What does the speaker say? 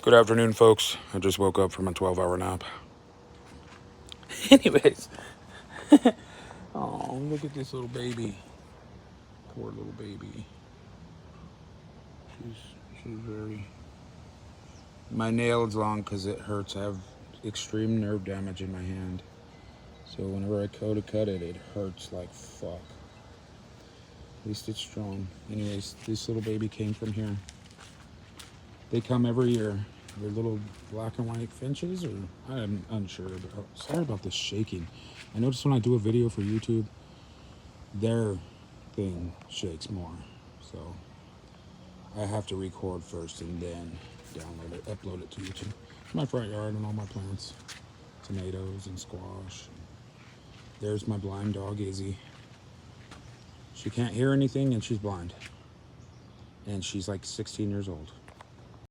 Good afternoon, folks. I just woke up from a 12-hour nap. Anyways, oh, look at this little baby. Poor little baby. She's very. My nail is long because it hurts. I have extreme nerve damage in my hand. So whenever I go to cut it, it hurts like fuck. At least it's strong. Anyways, this little baby came from here. They come every year. They're little black and white finches, or I'm unsure. But sorry about this shaking. I noticed when I do a video for YouTube, their thing shakes more. So I have to record first and then download it, upload it to YouTube. It's my front yard and all my plants, tomatoes and squash. There's my blind dog, Izzy. She can't hear anything and she's blind. And she's like 16 years old.